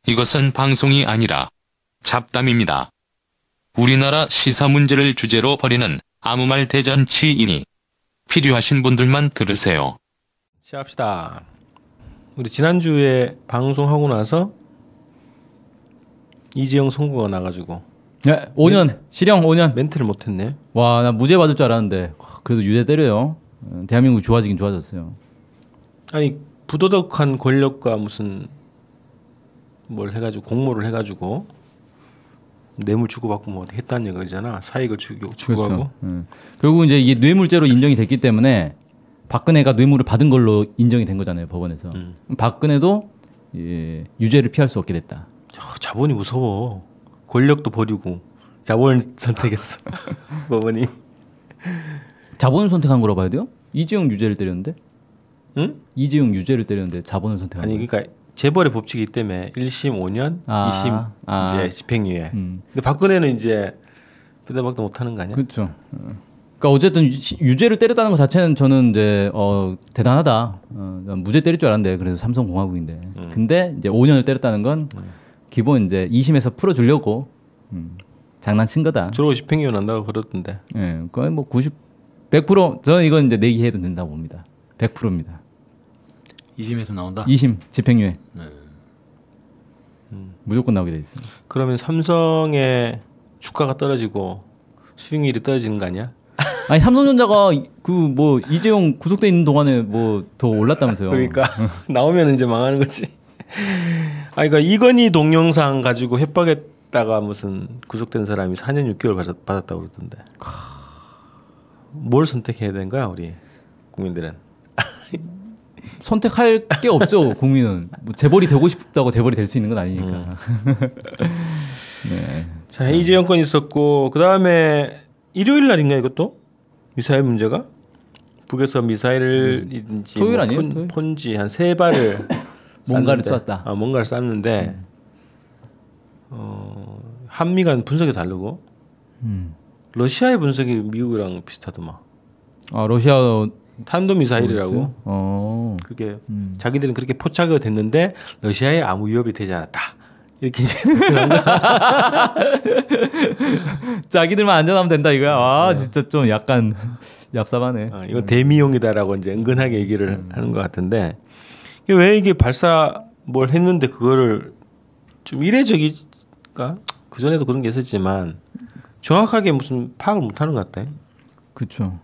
이것은 방송이 아니라 잡담입니다. 우리나라 시사 문제를 주제로 벌이는 아무 말 대잔치이니 필요하신 분들만 들으세요. 시작합시다. 우리 지난주에 방송하고 나서 이재용 선고가 나가지고 네, 5년 실형 5년. 멘트를 못했네. 와, 나 무죄 받을 줄 알았는데 그래도 유죄 때려요. 대한민국 좋아지긴 좋아졌어요. 아니 부도덕한 권력과 무슨 뭘 해가지고 공모를 해가지고 뇌물 주고받고 뭐 했다는 얘기잖아. 사익을 주고하고. 그렇죠. 결국 이제 이게 뇌물죄로 인정이 됐기 때문에 박근혜가 뇌물을 받은 걸로 인정이 된 거잖아요, 법원에서. 박근혜도 예, 유죄를 피할 수 없게 됐다. 자본이 무서워. 권력도 버리고 자본을 선택했어. 법원이. 자본을 선택한 거라고 봐야 돼요? 이재용 유죄를 때렸는데? 응? 이재용 유죄를 때렸는데 자본을 선택한 아니 거예요? 그러니까 재벌의 법칙이기 때문에 1심 5년, 2심 이제 집행유예. 근데 박근혜는 이제 부대박도 못하는 거 아니야? 그렇죠. 그러니까 어쨌든 유죄를 때렸다는 것 자체는 저는 이제 대단하다. 난 무죄 때릴 줄 알았는데 그래서 삼성공화국인데. 근데 이제 5년을 때렸다는 건 기본 이제 2심에서 풀어주려고 장난친 거다. 주로 집행유예 난다고 그러던데. 예, 거의 뭐 100% 저는 이건 이제 내기해도 된다고 봅니다. 100%입니다. 2심에서 나온다? 2심 집행유예. 네. 무조건 나오게 돼 있어요. 그러면 삼성의 주가가 떨어지고 수익률이 떨어지는 거 아니야? 아니 삼성전자가 그 뭐 이재용 구속돼 있는 동안에 뭐 더 올랐다면서요. 그러니까 나오면 이제 망하는 거지. 아니 그러니까 이건희 동영상 가지고 협박했다가 무슨 구속된 사람이 4년 6개월 받았다고 그러던데. 뭘 선택해야 되는 거야 우리 국민들은? 선택할 게 없죠. 국민은 뭐 재벌이 되고 싶다고 재벌이 될 수 있는 건 아니니까. 네. 자 이재용 건 있었고 그 다음에 일요일 날인가 이것도 미사일 문제가 북에서 미사일인지 토요일 뭐 아니에요? 폰지 한 3발을 뭔가를 쐈다. 뭔가를 쐈는데 한미 간 분석이 다르고 러시아의 분석이 미국이랑 비슷하더만. 아 러시아 탄도 미사일이라고. 그게 자기들은 그렇게 포착이 됐는데 러시아에 아무 위협이 되지 않았다. 이렇게 이제 자기들만 안전하면 된다 이거야. 아 진짜 좀 약간 얍삽하네. 이거 대미용이다라고 이제 은근하게 얘기를 하는 것 같은데 왜 이게 발사 뭘 했는데 그거를 좀 이례적일까? 그 전에도 그런 게 있었지만 정확하게 무슨 파악을 못하는 것 같아. 그렇죠.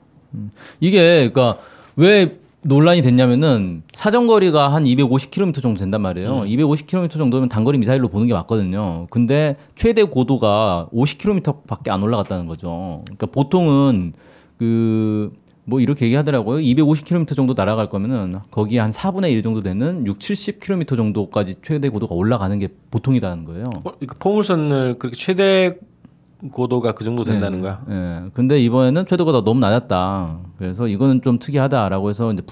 이게 그러니까 왜 논란이 됐냐면은 사정거리가 한 250km 정도 된단 말이에요. 250km 정도면 단거리 미사일로 보는 게 맞거든요. 근데 최대 고도가 50km밖에 안 올라갔다는 거죠. 그러니까 보통은 그 뭐 이렇게 얘기하더라고요. 250km 정도 날아갈 거면은 거기에 한 4분의 1 정도 되는 6, 70km 정도까지 최대 고도가 올라가는 게 보통이라는 거예요. 포물선을 그렇게 최대 고도가 그 정도 된다는 거야. 네. 근데 이번에는 최대 고도가 너무 낮았다. 그래서 이거는 좀 특이하다라고 해서 이제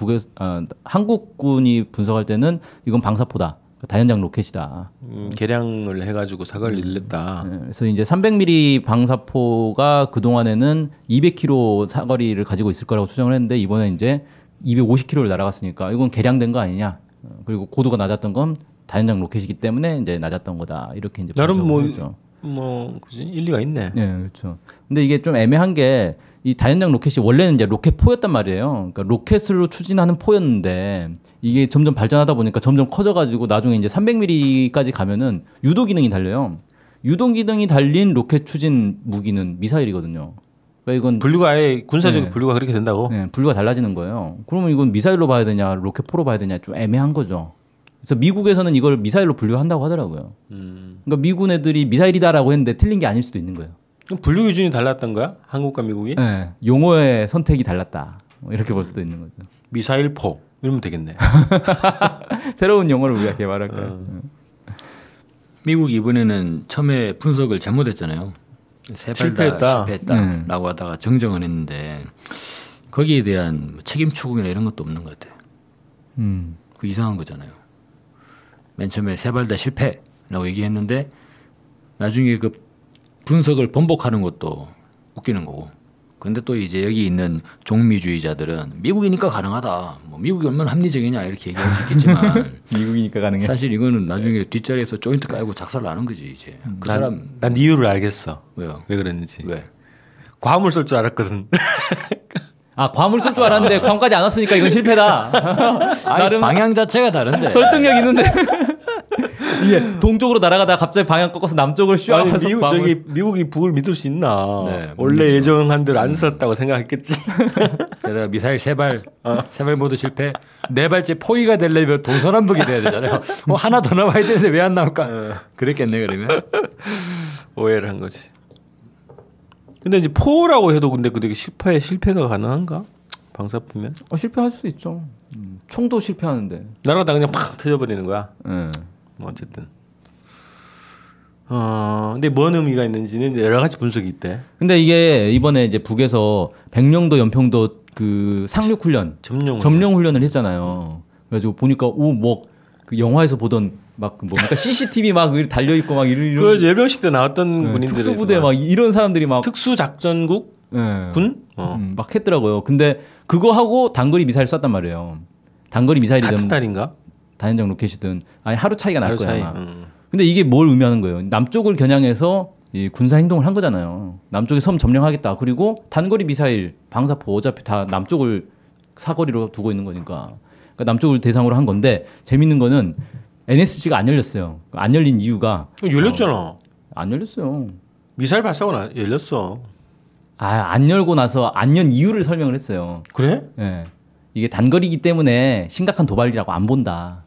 한국군이 분석할 때는 이건 방사포다. 다연장 로켓이다. 개량을 해가지고 사거리를 늘렸다. 네. 그래서 이제 300mm 방사포가 그 동안에는 200km 사거리를 가지고 있을 거라고 추정을 했는데 이번에 이제 250km를 날아갔으니까 이건 개량된 거 아니냐. 그리고 고도가 낮았던 건 다연장 로켓이기 때문에 이제 낮았던 거다. 이렇게 이제 나름 분석을 그지 일리가 있네. 네, 그렇죠. 근데 이게 좀 애매한 게 이 다연장 로켓이 원래는 이제 로켓포였단 말이에요. 그러니까 로켓으로 추진하는 포였는데 이게 점점 발전하다 보니까 점점 커져가지고 나중에 이제 300mm까지 가면은 유도 기능이 달려요. 유도 기능이 달린 로켓 추진 무기는 미사일이거든요. 그러니까 이건 분류가 아예 군사적 분류가 그렇게 된다고? 네, 분류가 달라지는 거예요. 그러면 이건 미사일로 봐야 되냐, 로켓포로 봐야 되냐 좀 애매한 거죠. 그래서 미국에서는 이걸 미사일로 분류한다고 하더라고요. 그러니까 미군 애들이 미사일이다라고 했는데 틀린 게 아닐 수도 있는 거예요. 그럼 분류 기준이 달랐던 거야? 한국과 미국이? 네, 용어의 선택이 달랐다. 이렇게 볼 수도 있는 거죠. 미사일포 이러면 되겠네. 새로운 용어를 우리가 개발할까요? 미국 이번에는 처음에 분석을 잘못했잖아요. 실패했다라고 하다가 정정을 했는데 거기에 대한 책임 추궁이나 이런 것도 없는 것 같아요. 그 이상한 거잖아요. 맨 처음에 세 발 다 실패라고 얘기했는데 나중에 그 분석을 번복하는 것도 웃기는 거고 근데 또 이제 여기 있는 종미주의자들은 미국이니까 가능하다. 뭐 미국이 얼마나 합리적이냐 이렇게 얘기할 수 있겠지만 미국이니까 가능해. 사실 이거는 나중에 뒷자리에서 조인트 깔고 작살 나는 거지 이제. 그 사람 난 이유를 알겠어. 왜요? 왜 그랬는지. 왜? 과음을 쓸 줄 알았거든. 아, 괌을 쓸 줄 알았는데 괌까지 안 왔으니까 이건 실패다. 나름 방향 자체가 다른데. 설득력 있는데. 이게 동쪽으로 날아가다가 갑자기 방향 꺾어서 남쪽으로 아니, 쉬어가서 미국이 북을 믿을 수 있나? 네, 원래 예정한 대로 안 썼다고 생각했겠지. 게다가 미사일 세 발 모두 실패. 네 발째 포위가 되려면 동서남북이 돼야 되잖아요. 하나 더 나와야 되는데 왜 안 나올까? 그랬겠네 그러면. 오해를 한 거지. 근데 이제 포라고 해도 근데 실패가 가능한가? 방사포면? 실패할 수 있죠. 총도 실패하는데. 날아가다 그냥 팍 터져버리는 거야. 네. 뭐 어쨌든. 근데 뭔 의미가 있는지는 여러 가지 분석이 있대. 근데 이게 이번에 이제 북에서 백령도 연평도 그 상륙 훈련, 점령 훈련을 했잖아요. 그래가지고 보니까 그 영화에서 보던 막 뭡니까 CCTV 막 달려 있고 막 이런 그 예병식 때 나왔던 군인들 특수부대 막 이런 사람들이 막 특수작전국 군 막 했더라고요. 근데 그거 하고 단거리 미사일 쐈단 말이에요. 단거리 미사일이든 같은 달인가? 다연장 로켓이든 아니 하루 차이가 날 거야. 차이. 근데 이게 뭘 의미하는 거예요? 남쪽을 겨냥해서 이 군사 행동을 한 거잖아요. 남쪽에 섬 점령하겠다. 그리고 단거리 미사일, 방사포 어차피 다 남쪽을 사거리로 두고 있는 거니까. 그러니까 남쪽을 대상으로 한 건데 재밌는 거는 NSC가 안 열렸어요. 안 열린 이유가 열렸잖아. 안 열렸어요. 미사일 발사가 열렸어. 안 열고 나서 안 연 이유를 설명을 했어요. 그래? 예. 이게 단거리이기 때문에 심각한 도발이라고 안 본다.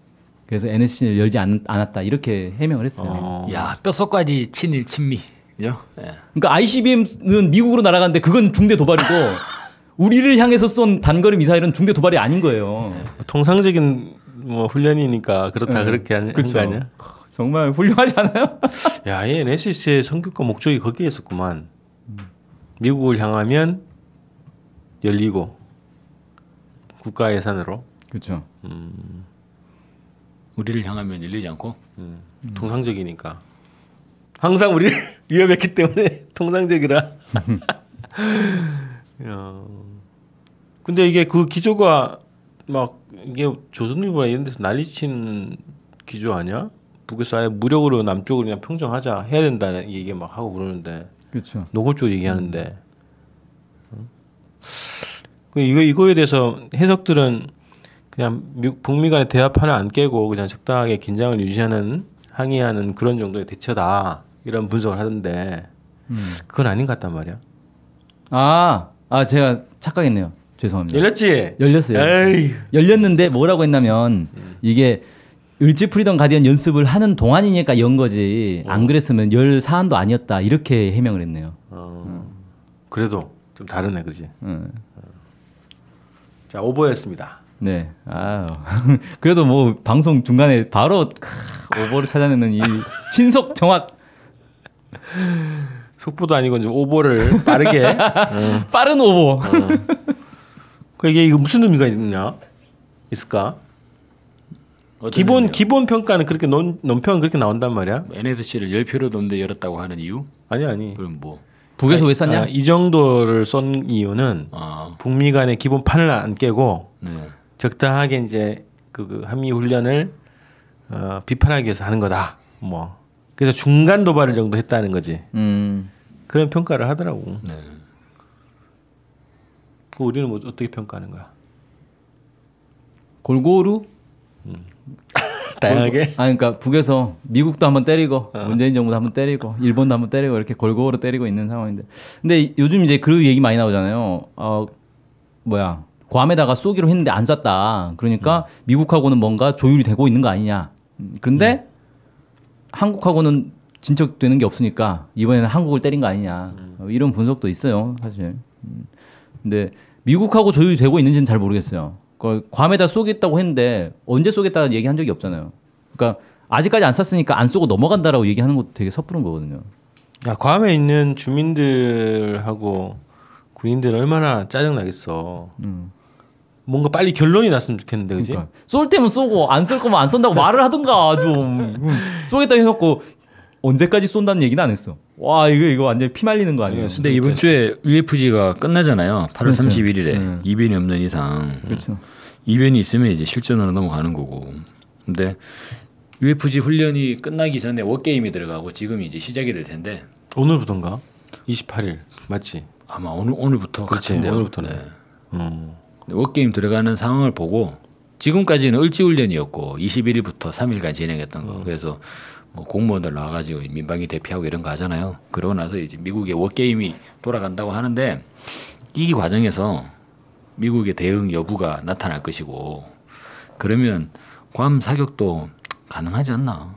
그래서 NSC를 열지 않았다. 이렇게 해명을 했어요. 야, 뼛속까지 친일 친미. 그죠? 예. 그러니까 ICBM은 미국으로 날아갔는데 그건 중대 도발이고 우리를 향해서 쏜 단거리 미사일은 중대 도발이 아닌 거예요. 통상적인 뭐 훈련이니까 그렇다 그렇게 한 거 아니야? 정말 훌륭하지 않아요? 야, 이 NSC의 성격과 목적이 거기에 있었구만. 미국을 향하면 열리고 국가 예산으로. 그렇죠. 우리를 향하면 열리지 않고. 통상적이니까. 항상 우리를 위협했기 때문에 통상적이라. 근데 이게 그 기조가 막 이게 조선일보나 이런 데서 난리치는 기조 아니야? 북에서 아예 무력으로 남쪽을 그냥 평정하자 해야 된다는 얘기 막 하고 그러는데. 그렇죠. 노골적으로 얘기하는데. 이거에 대해서 해석들은 그냥 북미 간의 대화판을 안 깨고 그냥 적당하게 긴장을 유지하는 항의하는 그런 정도의 대처다 이런 분석을 하던데 그건 아닌 것 같단 말이야. 제가 착각했네요. 죄송합니다. 열렸어요. 에이. 열렸는데 뭐라고 했냐면 이게 을지 프리덤 가디언 연습을 하는 동안이니까 연 거지. 안 그랬으면 열 사안도 아니었다. 이렇게 해명을 했네요. 그래도 좀 다르네, 그지? 자, 오버였습니다. 네. 그래도 뭐 방송 중간에 바로 오버를 찾아내는 이 신속 정확. 속보도 아니고 좀 오버를 빠르게. 빠른 오버. 이게 이거 무슨 의미가 있을까? 기본 평가는 그렇게 논평은 그렇게 나온단 말이야. NSC를 열 필요도 없는데 열었다고 하는 이유? 아니. 그럼 뭐? 북에서 왜 쐈냐? 이 정도를 쏜 이유는 북미 간의 기본 판을 안 깨고 적당하게 이제 그 한미 훈련을 비판하기 위해서 하는 거다. 뭐 그래서 중간 도발을 정도 했다는 거지. 그런 평가를 하더라고. 네. 우리는 뭐 어떻게 평가하는 거야? 골고루? 다양하게? 그러니까 북에서 미국도 한번 때리고 문재인 정부도 한번 때리고 일본도 한번 때리고 이렇게 골고루 때리고 있는 상황인데, 근데 요즘 이제 그 얘기 많이 나오잖아요. 괌에다가 쏘기로 했는데 안 쐈다. 그러니까 미국하고는 뭔가 조율이 되고 있는 거 아니냐. 그런데 한국하고는 진척되는 게 없으니까 이번에는 한국을 때린 거 아니냐. 이런 분석도 있어요, 사실. 근데 미국하고 조율이 되고 있는지는 잘 모르겠어요. 괌에다 쏘겠다고 했는데 언제 쏘겠다는 얘기한 적이 없잖아요. 그러니까 아직까지 안 쐈으니까 안 쏘고 넘어간다라고 얘기하는 것도 되게 섭부른 거거든요. 야, 괌에 있는 주민들하고 군인들 얼마나 짜증 나겠어. 뭔가 빨리 결론이 났으면 좋겠는데, 그지? 그러니까. 쏠 때면 쏘고 안 쏠 거면 안 쏜다고 말을 하든가 좀. 쏘겠다 해놓고 언제까지 쏜다는 얘기는 안 했어. 와 이거 완전 피 말리는 거 아니에요? 근데 이번 주에 UFC가 끝나잖아요. 8월 그렇죠. 31일에 이변이 없는 이상. 그렇죠. 이변이 있으면 이제 실전으로 넘어가는 거고. 근데 UFC 훈련이 끝나기 전에 워게임이 들어가고 지금 이제 시작이 될 텐데 오늘부터인가? 28일 맞지? 아마 오늘부터 그렇지, 같은데요. 오늘부터네. 네. 워게임 들어가는 상황을 보고 지금까지는 을지훈련이었고 21일부터 3일간 진행했던 거. 그래서 뭐 공무원들 나와가지고 민방위 대피하고 이런 거 하잖아요. 그러고 나서 이제 미국의 워게임이 돌아간다고 하는데 이 과정에서 미국의 대응 여부가 나타날 것이고 그러면 괌 사격도 가능하지 않나?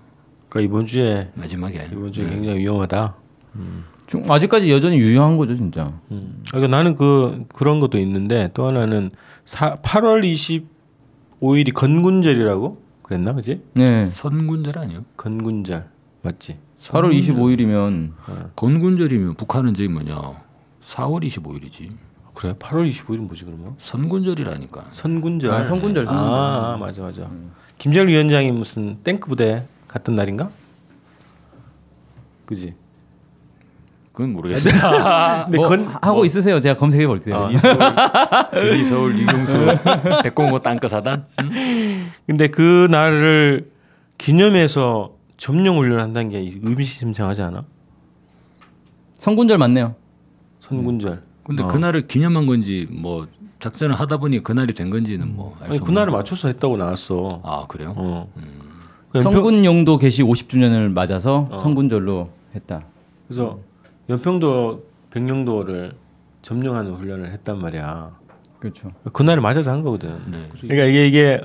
그러니까 이번 주에 마지막에 굉장히 위험하다. 아직까지 여전히 유효한 거죠, 진짜. 그러니까 나는 그런 것도 있는데 또 하나는 8월 25일이 건군절이라고 그랬나, 그지? 네. 선군절 아니요? 건군절 맞지? 8월 25일이면 건군절이면 북한은 저기 뭐냐 4월 25일이지. 그래? 8월 25일은 뭐지 그러면? 선군절이라니까. 선군절. 아, 선군절. 맞아. 김정일 위원장이 무슨 탱크 부대 갔던 날인가? 그지? 그건 모르겠어요. 근데 뭐 하고 있으세요. 제가 검색해 볼게요. 서울 이경수 백공호 땅끝 사단. 근데 그 날을 기념해서 점령 훈련을 한다는 게 의미심장하지 않아? 성군절 맞네요. 선군절. 근데 그날을 기념한 건지 뭐 작전을 하다 보니 그날이 된 건지는 뭐 알 수 없는. 그날을 맞춰서 했다고 나왔어. 아 그래요? 성군 용도 개시 50주년을 맞아서 성군절로 했다. 그래서 연평도 백령도를 점령하는 훈련을 했단 말이야. 그렇죠. 그날을 맞아서 한 거거든. 네. 그러니까 이게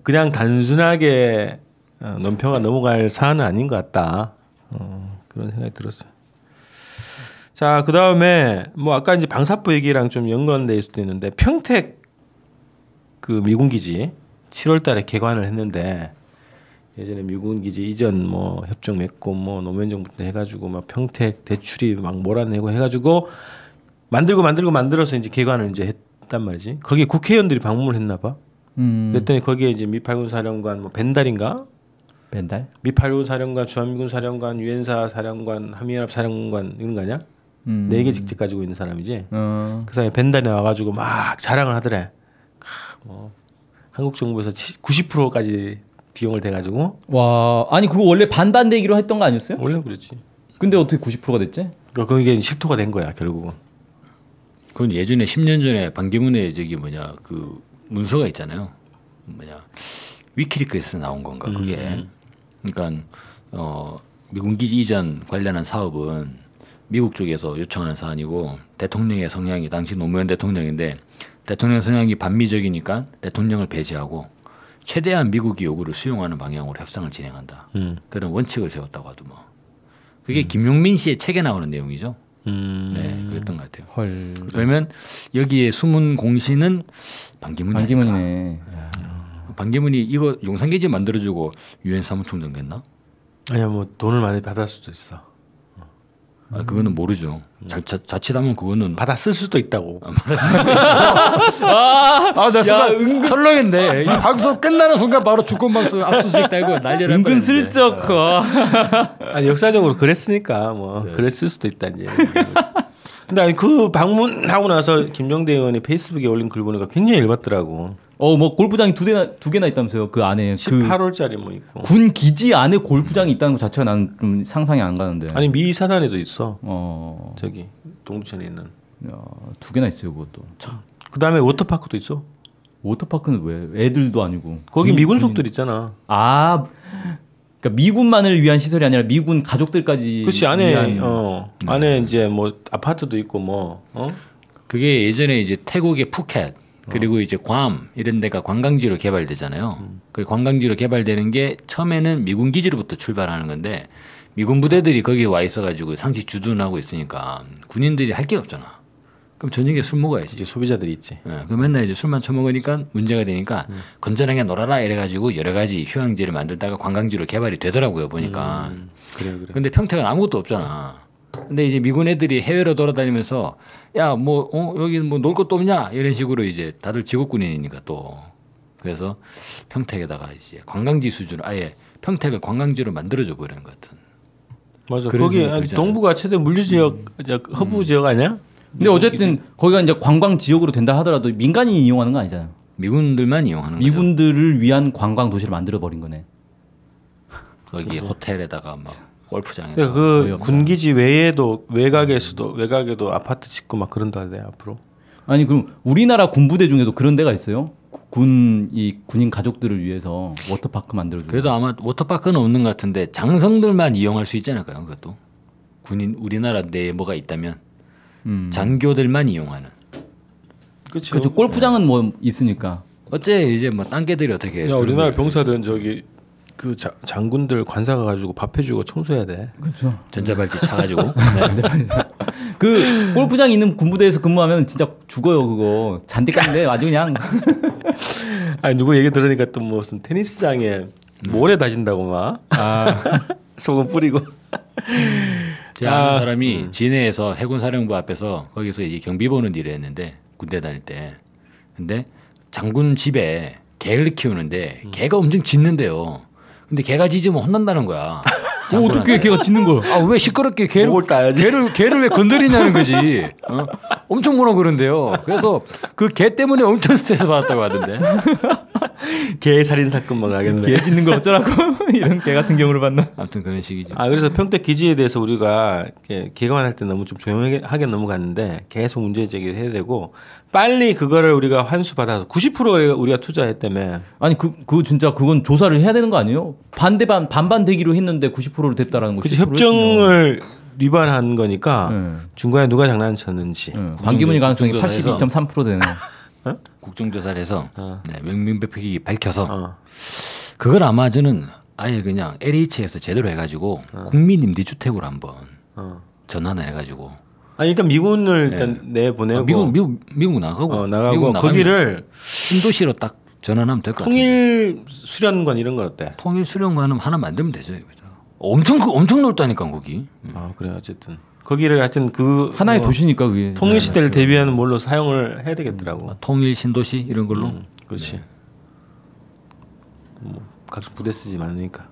그냥 단순하게 논평가 넘어갈 사안은 아닌 것 같다. 그런 생각이 들었어요. 자, 그 다음에 뭐 아까 이제 방사포 얘기랑 좀 연관될 수도 있는데 평택 그 미군 기지 7월달에 개관을 했는데 예전에 미군 기지 이전 뭐 협정 맺고 뭐 노무현 정부때 해가지고 막 평택 대출이 막 몰아내고 해가지고 만들어서 이제 개관을 이제 했단 말이지. 거기에 국회의원들이 방문을 했나 봐. 그랬더니 거기에 이제 미8군 사령관 뭐 벤달인가? 벤달? 미8군 사령관, 주한미군 사령관, 유엔사 사령관, 한미연합 사령관 이런 거 아니야? 4개 직책 가지고 있는 사람이지. 그 사람이 벤달에 와가지고 막 자랑을 하더래. 뭐 한국 정부에서 90%까지 비용을 대가지고. 와, 아니 그거 원래 반반 되기로 했던 거 아니었어요? 원래 그랬지. 근데 어떻게 90%가 됐지? 그러니까 그게 실토가 된 거야 결국은. 그건 예전에 10년 전에 반기문의 저기 뭐냐 그 문서가 있잖아요. 뭐냐 위키리크에서 나온 건가 그게. 그러니까 미군 기지 이전 관련한 사업은 미국 쪽에서 요청하는 사안이고 대통령의 성향이 당시 노무현 대통령인데 대통령 성향이 반미적이니까 대통령을 배제하고 최대한 미국의 요구를 수용하는 방향으로 협상을 진행한다. 그런 원칙을 세웠다고 하더만. 그게 김용민 씨의 책에 나오는 내용이죠. 네, 그랬던 것 같아요. 헐. 그러면 여기에 숨은 공신은 반기문이 반기문이네. 반기문이 이거 용산기지 만들어주고 유엔 사무총장 됐나? 아니야 뭐 돈을 많이 받을 수도 있어. 아, 그거는 모르죠. 자칫하면 그거는 받아 쓸 수도 있다고. 나 순간 철렁했네. 이 방송 끝나는 순간 바로 주권 방송 압수수색 달고 난리를 은근슬쩍. 아니 역사적으로 그랬으니까 뭐 그랬을 수도 있다 이제. 근데 아니 그 방문하고 나서 김정대 의원이 페이스북에 올린 글 보니까 굉장히 열받더라고. 뭐 골프장이 두 개나 있다면서요. 그 안에 18월짜리 뭐 있고. 군 기지 안에 골프장이 있다는 것 자체가 난 좀 상상이 안 가는데. 아니 미 사단에도 있어. 저기 동두천에 있는. 두 개나 있어요, 그것도. 참. 그다음에 워터파크도 있어. 워터파크는 왜? 애들도 아니고. 거기 미군속들 있잖아. 아, 그러니까 미군만을 위한 시설이 아니라 미군 가족들까지. 그렇지 안에 안에 이제 뭐 아파트도 있고 뭐. 그게 예전에 이제 태국의 푸켓 그리고 이제 괌 이런 데가 관광지로 개발되잖아요. 그 관광지로 개발되는 게 처음에는 미군 기지로부터 출발하는 건데 미군 부대들이 거기에 와 있어가지고 상시 주둔하고 있으니까 군인들이 할 게 없잖아. 그럼 저녁에 술 먹어야지. 이제 소비자들이 있지. 네, 그 맨날 이제 술만 처먹으니까 문제가 되니까 건전하게 놀아라 이래가지고 여러 가지 휴양지를 만들다가 관광지로 개발이 되더라고요 보니까. 그래. 근데 평택은 아무것도 없잖아. 근데 이제 미군 애들이 해외로 돌아다니면서 야 뭐 여기 뭐 놀 것도 없냐 이런 식으로 이제 다들 직업군인이니까 또 그래서 평택에다가 이제 관광지 수준으로 아예 평택을 관광지로 만들어줘 버리는 것 같은. 맞아. 그래서 거기 그러잖아요. 동부가 최대 물류 지역, 허브 지역 아니야? 근데 어쨌든 거기가 이제 관광 지역으로 된다 하더라도 민간인이 이용하는 거 아니잖아요. 미군들만 이용하는 거죠. 미군들을 위한 관광 도시를 만들어 버린 거네. 거기 호텔에다가 막 골프장에다가 그러니까 그 거의 군기지 외에도 외곽에도 아파트 짓고 막 그런다네 앞으로. 아니 그럼 우리나라 군부대 중에도 그런 데가 있어요? 군인 가족들을 위해서 워터파크 만들어주고. 그래도 아마 워터파크는 없는 것 같은데 장성들만 이용할 수 있지 않을까요? 그것도 군인 우리나라 내에 뭐가 있다면 장교들만 이용하는. 그렇죠. 골프장은 뭐 있으니까. 어째 이제 뭐 딴개들이 어떻게? 야 우리나라 병사들은 저기 그 장군들 관사가 가지고 밥 해주고 청소해야 돼. 그렇죠. 전자발찌 차가지고. 네. 그 골프장 있는 군부대에서 근무하면 진짜 죽어요 그거. 잔디 깠는데 아주 그냥. 아니 누구 얘기 들으니까 또 무슨 테니스장에 모래 다진다고 막 소금 뿌리고. 제가 아는 사람이 진해에서 해군사령부 앞에서 거기서 이제 경비 보는 일을 했는데 군대 다닐 때. 근데 장군 집에 개를 키우는데 개가 엄청 짖는데요. 근데 개가 짖으면 혼난다는 거야. 어떻게 걔가 짖는 거야? 아 왜 시끄럽게 개를 목을 따야지. 개를 왜 건드리냐는 거지. 어? 엄청 뭐라 그런데요. 그래서 그 개 때문에 엄청 스트레스 받았다고 하던데. 개 살인 사건 막 하겠네. 개 짖는 거 어쩌라고 이런 개 같은 경우를 봤나? 아무튼 그런 식이죠. 아 그래서 평택 기지에 대해서 우리가 개관할 때 너무 좀 조용하게 넘어갔는데 계속 문제 제기를 해야 되고 빨리 그거를 우리가 환수 받아서 90% 우리가 투자했다며. 아니 그 진짜 그건 조사를 해야 되는 거 아니에요? 반반 되기로 했는데 90%로 됐다라는 거. 그치 협정을 위반한 거니까 네. 중간에 누가 장난쳤는지. 반기문이 가능성이 국정조사에서 82.3% 되네. 국정조사를 해서 네, 명명백백히 밝혀서 그걸 그걸 아마 저는 아예 그냥 LH에서 제대로 해가지고 국민 임대주택으로 한번 전환을 해가지고 아니 일단 미군을 일단 내보내고 미국 나가고 나가고 미국 나가면 거기를 신도시로 딱 전환하면 될 것 같아요. 통일 수련관 이런 건 어때? 통일 수련관은 하나 만들면 되죠. 여기다. 엄청 넓다니까 거기. 아 그래 어쨌든 거기를 하여튼 그 하나의 도시니까 그게. 통일 시대를 대비하는 뭘로 사용을 해야 되겠더라고. 통일 신도시 이런 걸로. 그렇지. 뭐 각종 부대 쓰지 많으니까.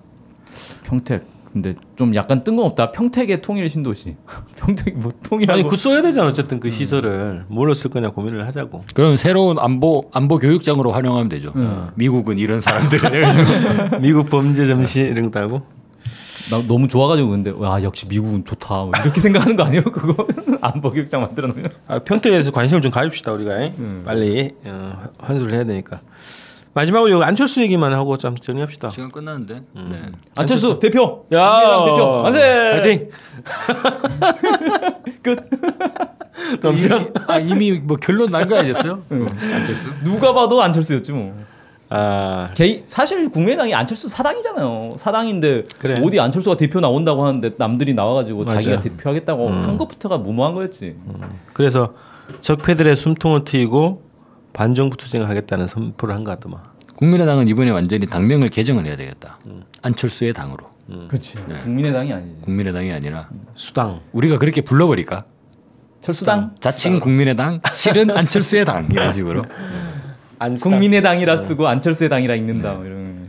평택. 근데 좀 약간 뜬금없다. 평택의 통일 신도시. 평택 뭐 통일하고. 아니 그 써야 되잖아 어쨌든 그 시설을 뭘로 쓸 거냐 고민을 하자고. 그럼 새로운 안보 교육장으로 활용하면 되죠. 미국은 이런 사람들. 미국 범죄 점시 이런 거 하고. 나 너무 좋아가지고 근데 와 역시 미국은 좋다 뭐 이렇게 생각하는 거 아니에요 그거 안보 교육장 만들어 놓으면. 평택에서 관심을 좀 가집시다 우리가. 빨리 환수를 해야 되니까. 마지막으로 여기 안철수 얘기만 하고 좀 정리합시다. 시간 끝났는데. 네. 안철수 대표. 야 민주당 대표 만세. 화이팅. 끝. 이미 뭐 결론 난 거 아니었어요? 안철수. 누가 봐도 안철수였지 뭐. 아 사실 국민의당이 안철수 사당이잖아요. 사당인데 그래. 어디 안철수가 대표 나온다고 하는데 남들이 나와가지고 맞아요. 자기가 대표하겠다고 한 것부터가 무모한 거였지. 그래서 적폐들의 숨통을 트이고 반정부 투쟁을 하겠다는 선포를 한 것 같더만. 국민의당은 이번에 완전히 당명을 개정을 해야 되겠다. 안철수의 당으로. 그렇지. 국민의당이 아니지. 국민의당이 아니라 수당. 우리가 그렇게 불러버릴까? 철수당. 자칭 국민의당, 실은 안철수의 당 이런 식으로. 국민의당이라 쓰고 안철수의 당이라 읽는다. 뭐 이런.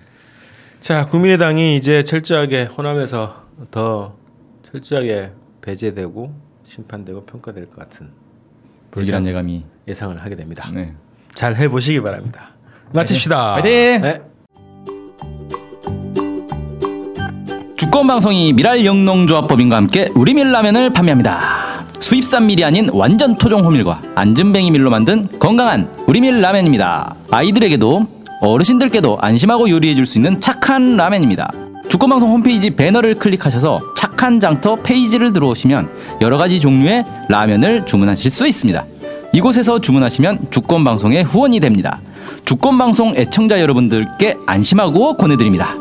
자 국민의당이 이제 철저하게 호남에서 더 철저하게 배제되고 심판되고 평가될 것 같은 불길한 예감이. 예상을 하게 됩니다. 네. 잘 해보시기 바랍니다. 마칩시다. 화이팅! 네. 주권방송이 미랄영농조합법인과 함께 우리밀라면을 판매합니다. 수입산 밀이 아닌 완전 토종 호밀과 안전뱅이 밀로 만든 건강한 우리밀라면입니다. 아이들에게도 어르신들께도 안심하고 요리해줄 수 있는 착한 라면입니다. 주권방송 홈페이지 배너를 클릭하셔서 착한 장터 페이지를 들어오시면 여러가지 종류의 라면을 주문하실 수 있습니다. 이곳에서 주문하시면 주권방송의 후원이 됩니다. 주권방송 애청자 여러분들께 안심하고 권해드립니다.